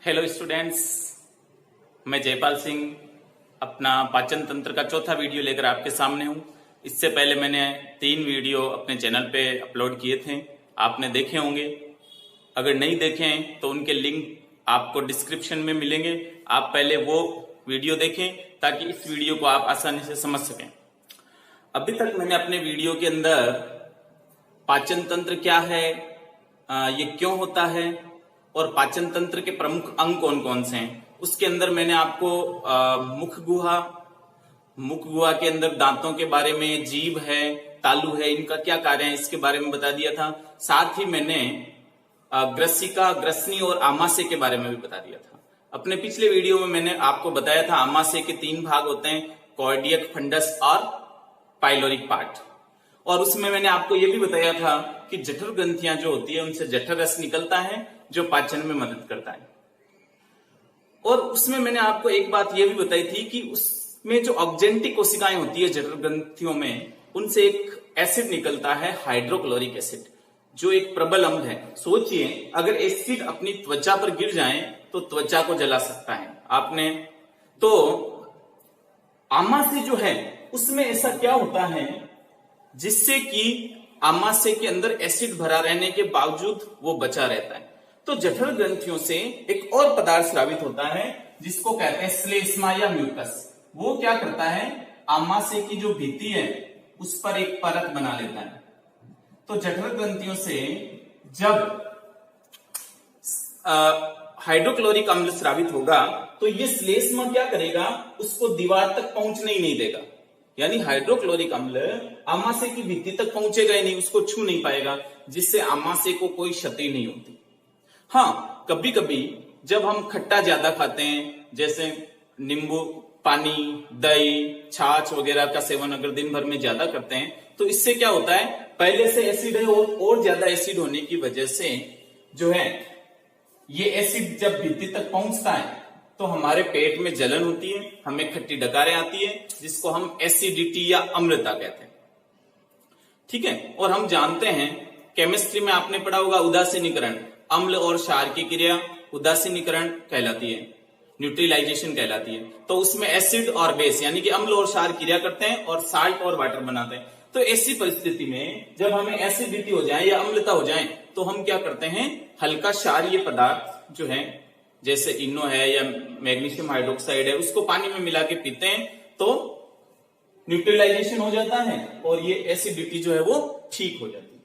Hello students, मैं जयपाल सिंह अपना पाचन तंत्र का चौथा वीडियो लेकर आपके सामने हूं। इससे पहले मैंने 3 वीडियो अपने चैनल पे अपलोड किए थे, आपने देखे होंगे। अगर नहीं देखे हैं तो उनके लिंक आपको डिस्क्रिप्शन में मिलेंगे। आप पहले वो वीडियो देखें ताकि इस वीडियो को आप आसानी से समझ सकें। अभी तक मैंने अपने वीडियो के अंदर पाचन तंत्र क्या है, ये क्यों होता है और पाचन तंत्र के प्रमुख अंग कौन कौन से हैं, उसके अंदर मैंने आपको मुख गुहा के अंदर दांतों के बारे में, जीभ है, तालु है, इनका क्या कार्य है इसके बारे में बता दिया था। साथ ही मैंने ग्रसिका, ग्रसनी और आमाशय के बारे में भी बता दिया था। अपने पिछले वीडियो में मैंने आपको बताया था आमाशय के 3 भाग होते हैं, कॉर्डियक, फंडस और पाइलोरिक पार्ट। और उसमें मैंने आपको यह भी बताया था कि जठर ग्रंथियां जो होती है उनसे जठर रस निकलता है जो पाचन में मदद करता है। और उसमें मैंने आपको एक बात यह भी बताई थी कि उसमें जो ऑक्जेंटिक कोशिकाएं होती है जठर ग्रंथियों में, उनसे एक एसिड निकलता है, हाइड्रोक्लोरिक एसिड, जो एक प्रबल अम्ल है। सोचिए अगर एसिड अपनी त्वचा पर गिर जाए तो त्वचा को जला सकता है। आपने तो आमाशय जो है उसमें ऐसा क्या होता है जिससे कि आमाशय के अंदर एसिड भरा रहने के बावजूद वो बचा रहता है। तो जठर ग्रंथियों से एक और पदार्थ स्रावित होता है जिसको कहते हैं श्लेष्मा या म्यूकस। वो क्या करता है, आमाशय की जो भित्ति है उस पर एक परत बना लेता है। तो जठर ग्रंथियों से जब हाइड्रोक्लोरिक अम्ल स्रावित होगा तो ये श्लेष्मा क्या करेगा, उसको दीवार तक पहुंचने ही नहीं देगा। यानी हाइड्रोक्लोरिक अम्ल आमाशय की भित्ति तक पहुंचेगा ही नहीं, उसको छू नहीं पाएगा, जिससे आमाशय को कोई क्षति नहीं होती। हाँ, कभी कभी जब हम खट्टा ज्यादा खाते हैं, जैसे नींबू पानी, दही, छाछ वगैरह का सेवन अगर दिन भर में ज्यादा करते हैं तो इससे क्या होता है, पहले से एसिड है और ज्यादा एसिड होने की वजह से जो है ये एसिड जब भित्ति तक पहुंचता है तो हमारे पेट में जलन होती है, हमें खट्टी डकारें आती है, जिसको हम एसिडिटी या अम्लता कहते हैं। ठीक है। और हम जानते हैं केमिस्ट्री में आपने पढ़ा होगा उदासीनीकरण, अम्ल और क्षार की क्रिया उदासीनीकरण कहलाती है, न्यूट्रलाइजेशन कहलाती है। तो उसमें एसिड और बेस यानी कि अम्ल और क्षार क्रिया करते हैं और साल्ट और वाटर बनाते हैं। तो ऐसी परिस्थिति में जब हमें एसिडिटी हो जाए या अम्लता हो जाए तो हम क्या करते हैं, हल्का क्षारीय पदार्थ जो है जैसे इनो है या मैग्नीशियम हाइड्रोक्साइड है उसको पानी में मिला के पीते हैं तो न्यूट्रलाइजेशन हो जाता है और ये एसिडिटी जो है वो ठीक हो जाती है।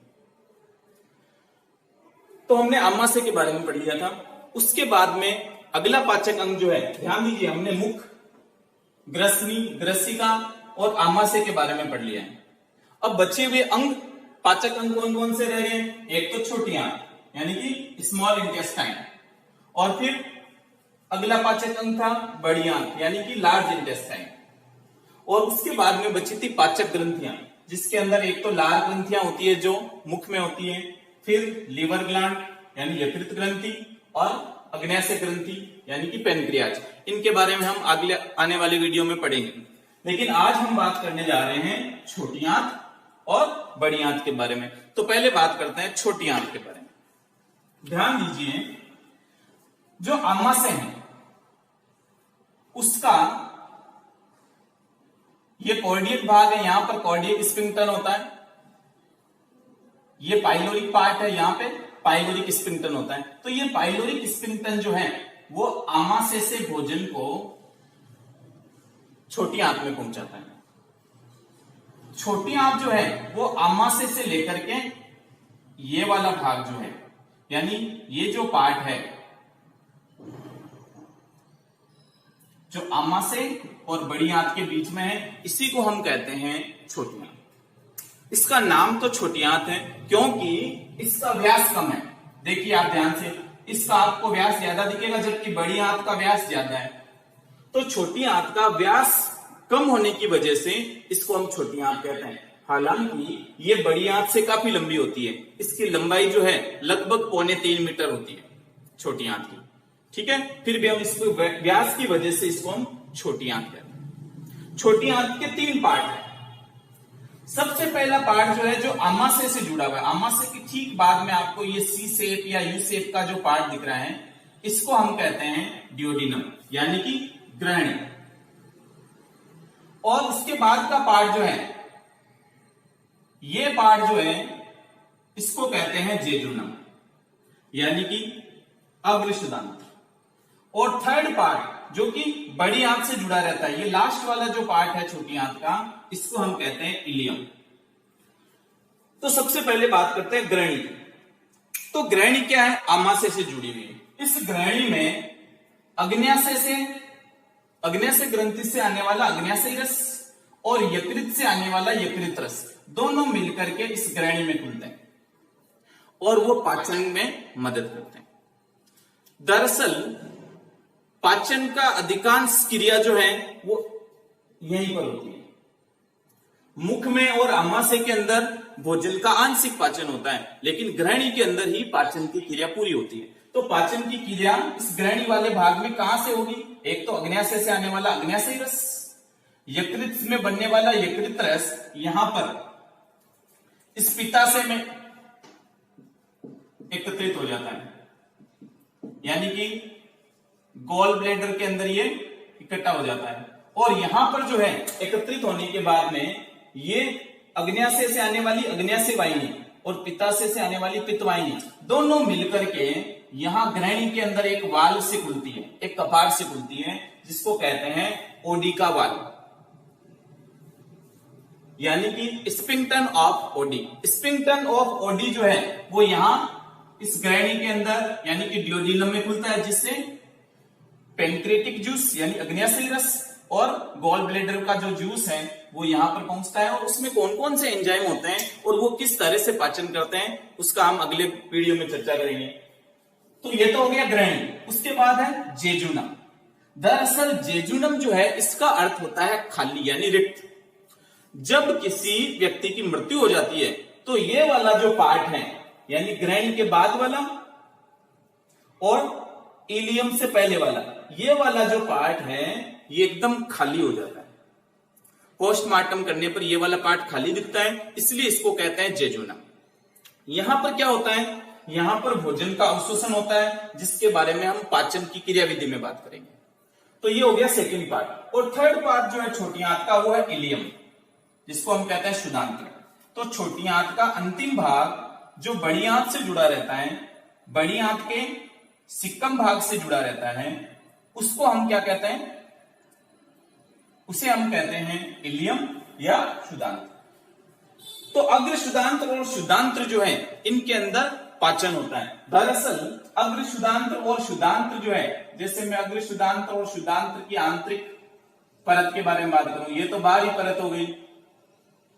तो हमने आमाशय के बारे में पढ़ लिया था। उसके बाद में अगला पाचक अंग जो है, ध्यान दीजिए, हमने मुख, ग्रसनी, ग्रसिका और आमाशय के बारे में पढ़ लिया है। अब बचे हुए अंग, पाचक अंग कौन कौन से रह गए, एक तो छोटी आंत यानी कि स्मॉल इंटेस्टाइन, और फिर अगला पाचक अंग था बड़ी आंत यानी कि लार्ज इंटेस्टाइन, और उसके बाद में बची थी पाचक ग्रंथियां, जिसके अंदर एक तो लार ग्रंथियां होती है जो मुख में होती है, फिर लीवर ग्लैंड यानी यकृत ग्रंथि और अग्न्याशय ग्रंथि यानी कि पेनक्रियाज। इनके बारे में हम अगले आने वाले वीडियो में पढ़ेंगे, लेकिन आज हम बात करने जा रहे हैं छोटी आंत और बड़ी आंत के बारे में। तो पहले बात करते हैं छोटी आंत के बारे में। ध्यान दीजिए, जो आमाशय है उसका ये कॉर्डियक भाग है, यहां पर कॉर्डियक स्फिंक्टर होता है, ये पाइलोरिक पार्ट है, यहां पे पाइलोरिक स्फिंक्टर होता है। तो ये पाइलोरिक स्फिंक्टर जो है वो आमाशय से भोजन को छोटी आंत में पहुंचाता है। छोटी आंत जो है वो आमाशय से लेकर के ये वाला भाग जो है, यानी ये जो पार्ट है जो आमाशय और बड़ी आंत के बीच में है, इसी को हम कहते हैं छोटी आंत। इसका नाम तो छोटी आंत है क्योंकि इसका व्यास कम है। देखिए आप ध्यान से, इसका आपको व्यास ज्यादा दिखेगा जबकि बड़ी आंत का व्यास ज्यादा है। तो छोटी आंत का व्यास कम होने की वजह से इसको हम छोटी आंत कहते हैं। हालांकि ये बड़ी आंत से काफी लंबी होती है, इसकी लंबाई जो है लगभग 2.25 मीटर होती है छोटी आंत की। ठीक है, फिर भी हम इसको व्यास की वजह से इसको हम छोटी आंत कहते हैं। छोटी आंत के 3 पार्ट है। सबसे पहला पार्ट जो है जो आमाशय से जुड़ा हुआ है, आमाशय के ठीक बाद में आपको ये सी शेप या यू शेप का जो पार्ट दिख रहा है, इसको हम कहते हैं ड्यूोडिनम यानी कि ग्रहणी। और इसके बाद का पार्ट जो है, ये पार्ट जो है इसको कहते हैं जेजुनम यानी कि अग्रशुदांत्र। और थर्ड पार्ट जो कि बड़ी आंत से जुड़ा रहता है, ये लास्ट वाला जो पार्ट है छोटी आंत का, इसको हम कहते हैं इलियम। तो सबसे पहले बात करते हैं ग्रहणी। तो ग्रहणी क्या है? आमाशय से जुड़ी हुई है। इस ग्रहणी में अग्न्याशय ग्रंथि से आने वाला अग्न्याशयी रस और यकृत से आने वाला यकृत रस दोनों मिलकर के इस ग्रहणी में खुलते हैं और वो पाचन में मदद करते हैं। दरअसल पाचन का अधिकांश क्रिया जो है वो यहीं पर होती है। मुख में और आमाशय के अंदर भोजन का आंशिक पाचन होता है, लेकिन ग्रहणी के अंदर ही पाचन की क्रिया पूरी होती है। तो पाचन की क्रिया इस ग्रहणी वाले भाग में कहां से होगी? एक तो अग्न्याशय से आने वाला अग्न्याशयी रस, यकृत में बनने वाला यकृत रस यहां पर इस पित्ताशय में एकत्रित हो जाता है, यानी कि गॉल ब्लैडर के अंदर ये इकट्ठा हो जाता है। और यहां पर जो है एकत्रित होने के बाद में ये अग्न्याशय से आने वाली अग्न्याशय वाहिनी और पित्ताशय से आने वाली पित्त वाहिनी दोनों मिलकर के यहां ग्रहणी के अंदर एक वाल्व से खुलती है, एक कपाट से खुलती है, जिसको कहते हैं ओडी का वाल्व यानी कि स्पिंक्टन ऑफ ओडी। स्पिंक्टन ऑफ ओडी जो है वो यहां इस ग्रहणी के अंदर यानी कि ड्यूोडिनम में खुलता है, जिससे पेनक्रेटिक जूस यानी अग्न्याशयी रस और गॉल ब्लैडर का जो जूस है वो यहां पर पहुंचता है। और उसमें कौन कौन से एंजाइम होते हैं और वो किस तरह से पाचन करते हैं उसका हम अगले वीडियो में चर्चा करेंगे। तो ये तो हो गया ग्रहणी। उसके बाद है जेजुनम। दरअसल जेजुनम जो है इसका अर्थ होता है खाली यानी रिक्त। जब किसी व्यक्ति की मृत्यु हो जाती है तो ये वाला जो पार्ट है यानी ग्रहणी के बाद वाला और इलियम से पहले वाला, ये वाला जो पार्ट है ये एकदम खाली हो जाता है। पोस्टमार्टम करने पर ये वाला पार्ट खाली दिखता है, इसलिए इसको कहते हैं जेजुनम। यहां पर क्या होता है? यहां पर भोजन का अवशोषण होता है, जिसके बारे में हम पाचन की क्रियाविधि में बात करेंगे। तो ये हो गया सेकंड पार्ट। और थर्ड पार्ट जो है छोटी आंत का वो है इलियम, जिसको हम कहते हैं शुदांत्र। तो छोटी आंत का अंतिम भाग जो बड़ी आंत से जुड़ा रहता है, बड़ी आंत के सिक्कम भाग से जुड़ा रहता है, उसको हम क्या कहते हैं? उसे हम कहते हैं इलियम या शुदांत्र। तो अग्र शुदांत्र और शुदांत्र जो है इनके अंदर पाचन होता है। दरअसल अग्र शुदांत्र और शुदांत्र जो है, जैसे मैं अग्र शुदांत्र और शुदांत्र की आंतरिक परत के बारे में बात करूं, ये तो बाहरी परत हो गई,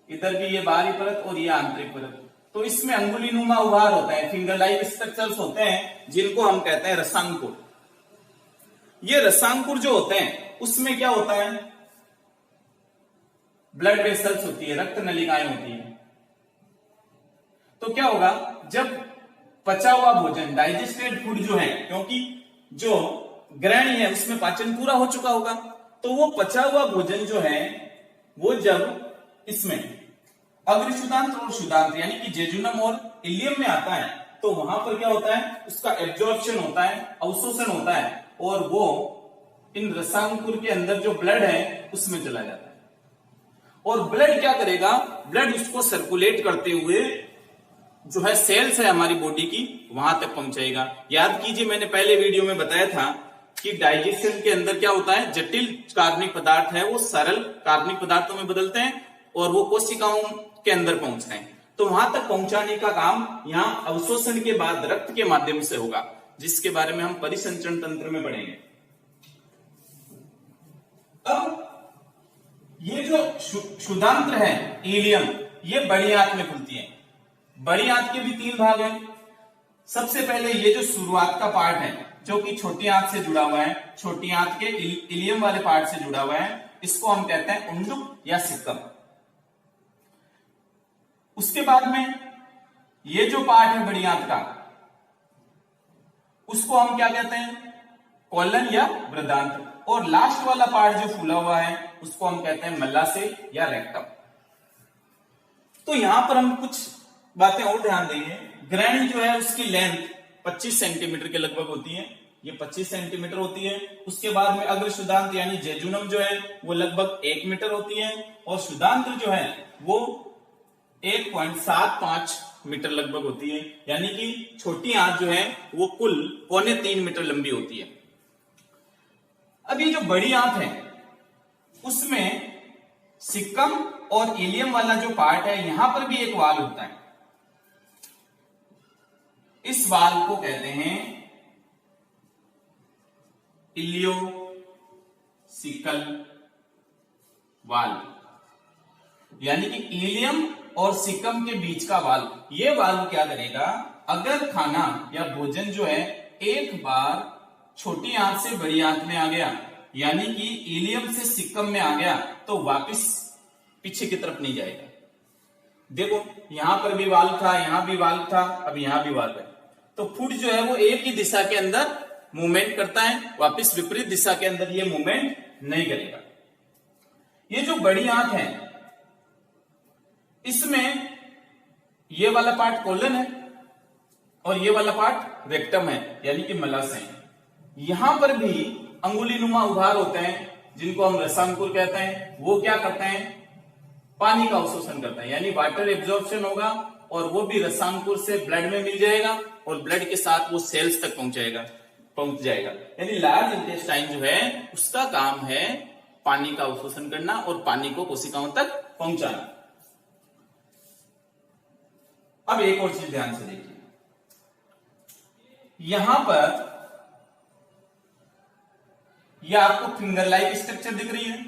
इधर भी ये बाहरी परत और ये आंतरिक परत। तो इसमें अंगुलीनुमा उभार होता है, फिंगर लाइक स्ट्रक्चर्स होते हैं, जिनको हम कहते हैं रसांकुर। ये रसांकुर जो होते हैं उसमें क्या होता है? ब्लड वेसल्स होती है, रक्त नलिकाएं होती है। तो क्या होगा? जब पचा हुआ भोजन, डाइजेस्टेड फूड जो है, क्योंकि जो ग्रहणी है उसमें पाचन पूरा हो चुका होगा, तो वो पचा हुआ भोजन जो है वो जब इसमें अग्रशुदांत्र और शुदांत्र यानी कि जेजुनम और इलियम में आता है, तो वहां पर क्या होता है? उसका एब्जॉर्प्शन होता है, अवशोषण होता है, और वो इन रसांकुर के अंदर जो ब्लड है उसमें चला जाता है। और ब्लड क्या करेगा? ब्लड उसको सर्कुलेट करते हुए जो है सेल्स है हमारी बॉडी की वहां तक पहुंचाएगा। याद कीजिए मैंने पहले वीडियो में बताया था कि डाइजेशन के अंदर क्या होता है? जटिल कार्बनिक पदार्थ है वो सरल कार्बनिक पदार्थों में बदलते हैं और वो कोशिकाओं के अंदर पहुंचते हैं। तो वहां तक पहुंचाने का काम यहाँ अवशोषण के बाद रक्त के माध्यम से होगा, जिसके बारे में हम परिसंचरण तंत्र में पढ़ेंगे। अब ये जो शुदांत्र है इलियम, ये बड़ी आंत में खुलती है। बड़ी आंत के भी 3 भाग हैं। सबसे पहले ये जो शुरुआत का पार्ट है जो कि छोटी आंत से जुड़ा हुआ है, छोटी आंत के इलियम वाले पार्ट से जुड़ा हुआ है, इसको हम कहते हैं उंडुक या सिक्कम। उसके बाद में ये जो पार्ट है बड़ी आंत का, उसको हम क्या कहते हैं? कोलन या वृद्धांत्र। और लास्ट वाला पार्ट जो फूला हुआ है उसको हम कहते हैं मलाशय या रेक्टम। तो यहां पर हम कुछ बातें और ध्यान देंगे। ग्रहणी जो है उसकी लेंथ 25 सेंटीमीटर के लगभग होती है, ये 25 सेंटीमीटर होती है। उसके बाद में अग्र शुदांत यानी जेजुनम जो है वो लगभग 1 मीटर होती है, और शुदांत्र जो है वो 1.75 मीटर लगभग होती है, यानी कि छोटी आंत जो है वो कुल 2.25 मीटर लंबी होती है। अब ये जो बड़ी आंत है उसमें सिक्कम और इलियम वाला जो पार्ट है यहां पर भी एक वाल होता है। इस वाल को कहते हैं इलियोसिकल वाल, यानी कि इलियम और सिक्कम के बीच का वाल। ये वाल क्या करेगा, अगर खाना या भोजन जो है एक बार छोटी आंत से बड़ी आंत में आ गया, यानी कि इलियम से सिक्कम में आ गया, तो वापस पीछे की तरफ नहीं जाएगा। देखो यहां पर भी वाल था, यहां भी वाल था, अब यहां भी वाल है, तो फूड जो है वो एक ही दिशा के अंदर मूवमेंट करता है, वापस विपरीत दिशा के अंदर ये मूवमेंट नहीं करेगा। ये जो बड़ी आंत है इसमें ये वाला पार्ट कोलन है और ये वाला पार्ट रेक्टम है, यानी कि मलाशय है। यहां पर भी अंगुलीनुमा उभार होते हैं जिनको हम रसांकुर कहते हैं। वो क्या करते हैं, पानी का अवशोषण करते हैं, यानी वाटर एब्जॉर्प्शन होगा, और वो भी रसांकुर से ब्लड में मिल जाएगा और ब्लड के साथ वो सेल्स तक पहुंच जाएगा। यानी लार्ज इंटेस्टाइन जो है उसका काम है पानी का अवशोषण करना और पानी को कोशिकाओं तक पहुंचाना। अब एक और चीज ध्यान से देखिए, यहां पर यह आपको फिंगर लाइक स्ट्रक्चर दिख रही है,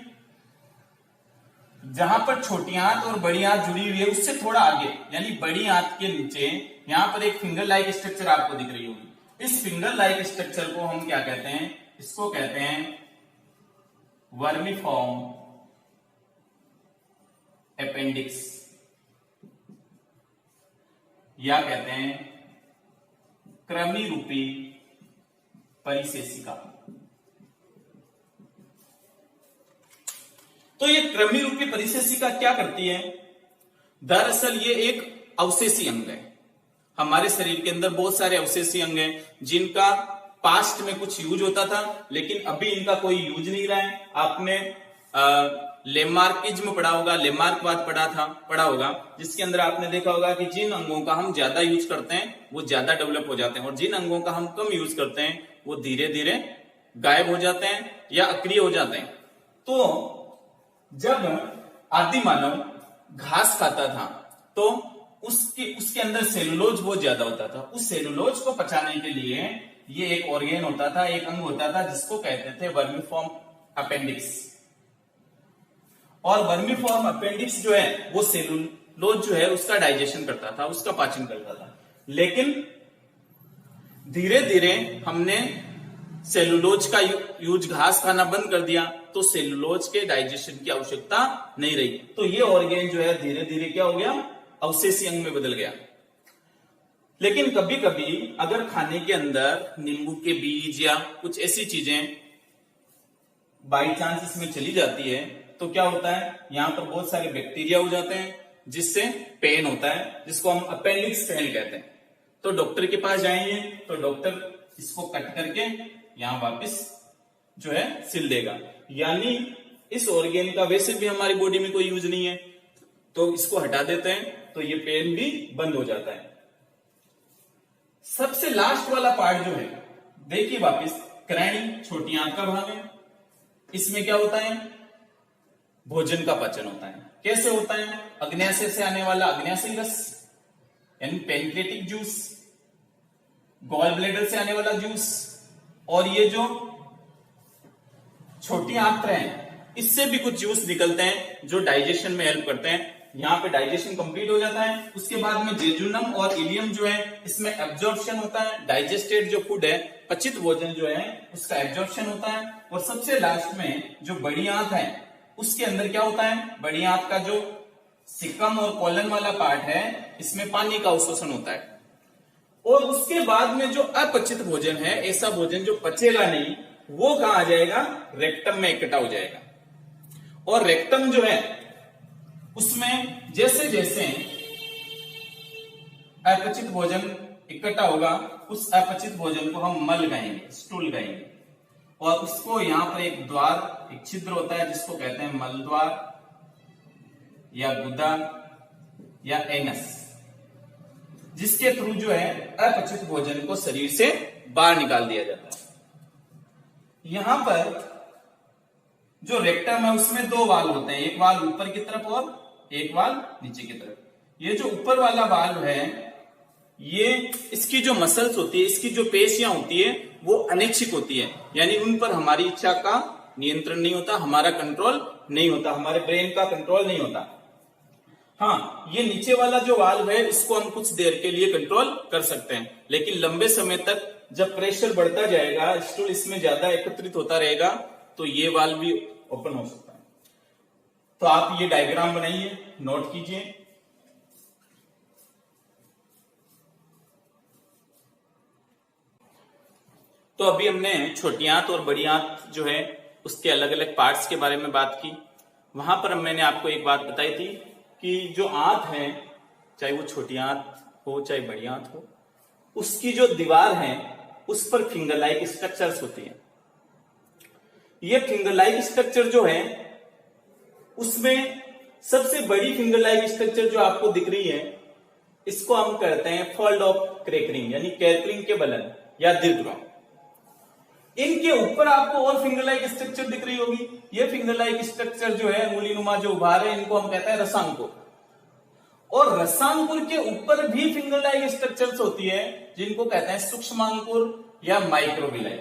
जहां पर छोटी आंत और बड़ी आंत जुड़ी हुई है उससे थोड़ा आगे, यानी बड़ी आंत के नीचे यहां पर एक फिंगर लाइक स्ट्रक्चर आपको दिख रही होगी। इस फिंगर लाइक स्ट्रक्चर को हम क्या कहते हैं, इसको कहते हैं वर्मीफॉर्म अपेंडिक्स, या कहते हैं कृमि रूपी परिशेषिका। तो ये कृमि रूपी परिशेषिका क्या करती है, दरअसल ये एक अवशेषी अंग है। हमारे शरीर के अंदर बहुत सारे अवशेषी अंग हैं जिनका पास्ट में कुछ यूज होता था, लेकिन अभी इनका कोई यूज नहीं रहा है। आपने लेमार्किज्म पढ़ा होगा, लेमार्कवाद पढ़ा होगा, जिसके अंदर आपने देखा होगा कि जिन अंगों का हम ज्यादा यूज करते हैं वो ज्यादा डेवलप हो जाते हैं, और जिन अंगों का हम कम यूज करते हैं वो धीरे धीरे गायब हो जाते हैं या अक्रिय हो जाते हैं। तो जब आदि मानव घास खाता था तो उसके अंदर सेलुलोज बहुत ज्यादा होता था। उस सेलुलोज को पचाने के लिए ये एक ऑर्गेन होता था, एक अंग होता था जिसको कहते थे वर्मीफॉर्म अपेंडिक्स। और वर्मीफॉर्म अपेंडिक्स जो है वो सेलुलोज जो है उसका डाइजेशन करता था, उसका पाचन करता था। लेकिन धीरे धीरे हमने सेलुलोज का यूज घास खाना बंद कर दिया, तो सेलुलोज के डाइजेशन की आवश्यकता नहीं रही। तो ये ऑर्गेन जो है धीरे धीरे क्या हो गया, अवशेषी अंग में बदल गया। लेकिन कभी कभी अगर खाने के अंदर नींबू के बीज या कुछ ऐसी चीजें बाई चांस इसमें चली जाती है तो क्या होता है, यहां पर बहुत सारे बैक्टीरिया हो जाते हैं जिससे पेन होता है, जिसको हम अपेंडिक्स पेन कहते हैं। तो डॉक्टर के पास जाएंगे तो डॉक्टर इसको कट करके यहां वापस जो है सिल देगा। यानी इस ऑर्गेन का वैसे भी हमारी बॉडी में कोई यूज नहीं है, तो इसको हटा देते हैं तो ये पेन भी बंद हो जाता है। सबसे लास्ट वाला पार्ट जो है देखिए वापस, क्रैनी छोटी आंत का भाग है। इसमें क्या होता है, भोजन का पाचन होता है। कैसे होता है, अग्न्याशय से आने वाला अग्न्याशयी रस यानी पेनक्रिएटिक जूस, गॉल ब्लैडर से आने वाला जूस, और ये जो छोटी आंत्र है इससे भी कुछ जूस निकलते हैं जो डाइजेशन में हेल्प करते हैं। यहाँ पे डाइजेशन कंप्लीट हो जाता है। उसके बाद में जेजुनम और इलियम जो है इसमें एब्जॉर्प्शन होता है, डाइजेस्टेड जो फूड है, पचित भोजन जो है उसका एब्जॉर्प्शन होता है। और सबसे लास्ट में जो बड़ी आंत है उसके अंदर क्या होता है, बड़ी आंत का जो सिक्कम और कोलन वाला पार्ट है इसमें पानी का अवशोषण होता है। और उसके बाद में जो अपचित भोजन है, ऐसा भोजन जो पचेगा नहीं, वो कहां आ जाएगा, रेक्टम में इकट्ठा हो जाएगा। और रेक्टम जो है उसमें जैसे जैसे अपचित भोजन इकट्ठा होगा उस अपचित भोजन को हम मल कहेंगे, स्टूल कहेंगे। और उसको यहाँ पर एक द्वार, एक छिद्र होता है जिसको कहते हैं मल द्वार या गुदा या एनस, जिसके थ्रू जो है अपचित भोजन को शरीर से बाहर निकाल दिया जाता है। यहां पर जो रेक्टम है उसमें दो वाल्व होते हैं, एक वाल्व ऊपर की तरफ और एक वाल्व नीचे की तरफ। ये जो ऊपर वाला वाल्व है, ये इसकी जो मसल्स होती है, इसकी जो पेशियां होती है वो अनैच्छिक होती है, यानी उन पर हमारी इच्छा का नियंत्रण नहीं होता, हमारा कंट्रोल नहीं होता, हमारे ब्रेन का कंट्रोल नहीं होता। हाँ, ये नीचे वाला जो वाल्व है इसको हम कुछ देर के लिए कंट्रोल कर सकते हैं, लेकिन लंबे समय तक जब प्रेशर बढ़ता जाएगा, स्टूल इसमें ज्यादा एकत्रित होता रहेगा, तो ये वाल्व भी ओपन हो सकता है। तो आप ये डायग्राम बनाइए, नोट कीजिए। तो अभी हमने छोटी आंत और बड़ी आंत जो है उसके अलग अलग पार्ट्स के बारे में बात की। वहां पर मैंने आपको एक बात बताई थी कि जो आंत है, चाहे वो छोटी आंत हो चाहे बड़ी आंत हो, उसकी जो दीवार है उस पर फिंगर लाइक स्ट्रक्चर्स होती है। ये फिंगर लाइक स्ट्रक्चर जो है उसमें सबसे बड़ी फिंगर लाइक स्ट्रक्चर जो आपको दिख रही है, इसको हम कहते हैं फोल्ड ऑफ क्रैकरिंग, यानी क्रैकरिंग के बलन या दीर्घ। इनके ऊपर आपको और फिंगर लाइक स्ट्रक्चर दिख रही होगी। ये फिंगर लाइक स्ट्रक्चर जो है, अंगुलीनुमा जो उभार है, इनको हम कहते हैं रसांकुर। और रसांकुर के ऊपर भी फिंगर लाइक स्ट्रक्चर्स होती है जिनको कहते हैं सूक्ष्मांकुर या माइक्रोविलाई।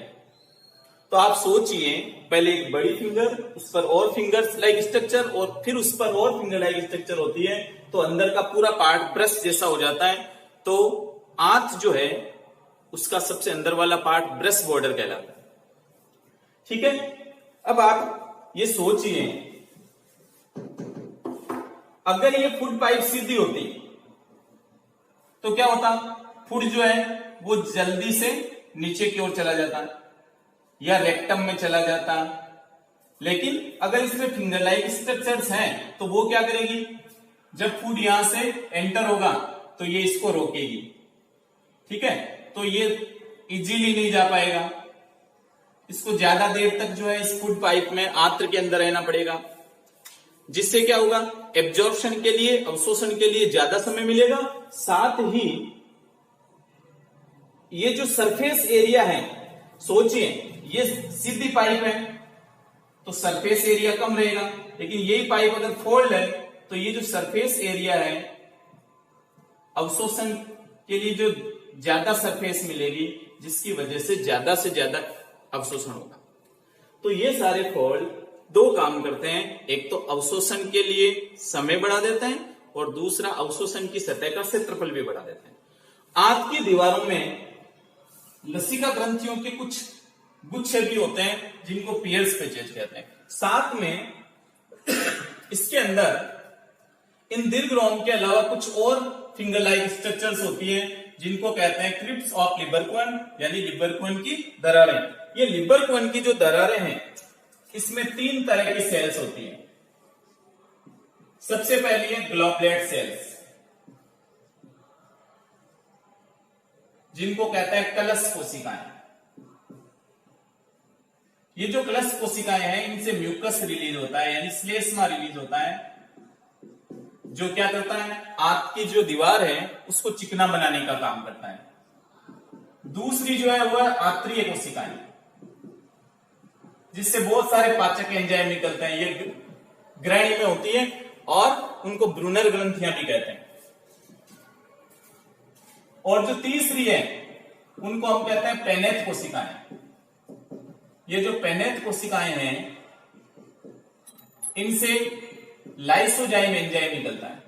तो आप सोचिए, पहले एक बड़ी फिंगर, उस पर और फिंगर्स लाइक स्ट्रक्चर, और फिर उस पर और फिंगर लाइक स्ट्रक्चर होती है, तो अंदर का पूरा पार्ट ब्रश जैसा हो जाता है। तो आंत जो है उसका सबसे अंदर वाला पार्ट ब्रश बॉर्डर कहलाता है। ठीक है, अब आप ये सोचिए, अगर ये फूड पाइप सीधी होती तो क्या होता, फूड जो है वो जल्दी से नीचे की ओर चला जाता या रेक्टम में चला जाता। लेकिन अगर इसमें फिंगर लाइक स्ट्रक्चर्स हैं तो वो क्या करेगी, जब फूड यहां से एंटर होगा तो ये इसको रोकेगी। ठीक है, तो ये इजीली नहीं जा पाएगा, इसको ज्यादा देर तक जो है इस फूड पाइप में आंत्र के अंदर रहना पड़ेगा, जिससे क्या होगा, एब्जॉर्प्शन के लिए, अवशोषण के लिए ज्यादा समय मिलेगा। साथ ही ये जो सरफेस एरिया है, सोचिए ये सीधी पाइप है तो सरफेस एरिया कम रहेगा, लेकिन यही पाइप अगर फोल्ड है तो ये जो सरफेस एरिया है, अवशोषण के लिए जो ज्यादा सरफेस मिलेगी, जिसकी वजह से ज्यादा अवशोषण होगा। तो ये सारे फोल्ड दो काम करते हैं, एक तो अवशोषण के लिए समय बढ़ा देते हैं और दूसरा अवशोषण की सतह का क्षेत्रफल भी बढ़ा देते हैं। आंत की दीवारों में लसिका ग्रंथियों के कुछ गुच्छे भी होते हैं जिनको पियर्स पेचेज कहते हैं। साथ में इसके अंदर इन दीर्घरोम के अलावा कुछ और फिंगर लाइक स्ट्रक्चर्स होती है जिनको कहते हैं क्रिप्स ऑफ लिबरक्वन, यानी लिबरक्वन की दरारें। ये लिबरक्वन की जो दरारें हैं, इसमें 3 तरह की सेल्स होती हैं। सबसे पहली है ग्लोबुलेट सेल्स, जिनको कहते हैं कलश कोशिकाएं। ये जो कलश कोशिकाएं हैं, इनसे म्यूकस रिलीज होता है, यानी श्लेष्मा रिलीज होता है, जो क्या करता है, आंत की जो दीवार है उसको चिकना बनाने का काम करता है। दूसरी जो है वह आंतरीय कोशिकाएं, जिससे बहुत सारे पाचक एंजाइम निकलते हैं। ये ग्रैणी में होती है और उनको ब्रूनर ग्रंथियां भी कहते हैं। और जो तीसरी है उनको हम कहते हैं पेनेथ कोशिकाएं। ये जो पेनेथ कोशिकाएं हैं, इनसे लाइसोजाइम एंजाइम निकलता है।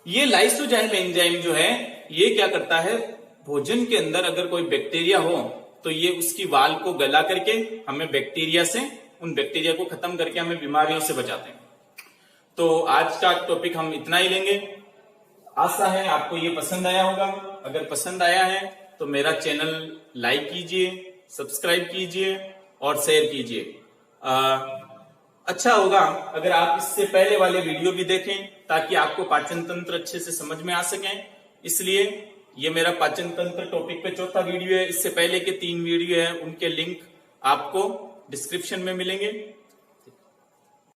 ये लाइसोजाइम एंजाइम जो है, ये क्या करता है, भोजन के अंदर अगर कोई बैक्टीरिया हो तो ये उसकी वाल को गला करके हमें बैक्टीरिया से, उन बैक्टीरिया को खत्म करके हमें बीमारियों से बचाते हैं। तो आज का टॉपिक हम इतना ही लेंगे। आशा है आपको ये पसंद आया होगा। अगर पसंद आया है तो मेरा चैनल लाइक कीजिए, सब्सक्राइब कीजिए और शेयर कीजिए। अच्छा होगा अगर आप इससे पहले वाले वीडियो भी देखें, ताकि आपको पाचन तंत्र अच्छे से समझ में आ सके इसलिए ये मेरा पाचन तंत्र टॉपिक पे चौथा वीडियो है। इससे पहले के 3 वीडियो है, उनके लिंक आपको डिस्क्रिप्शन में मिलेंगे।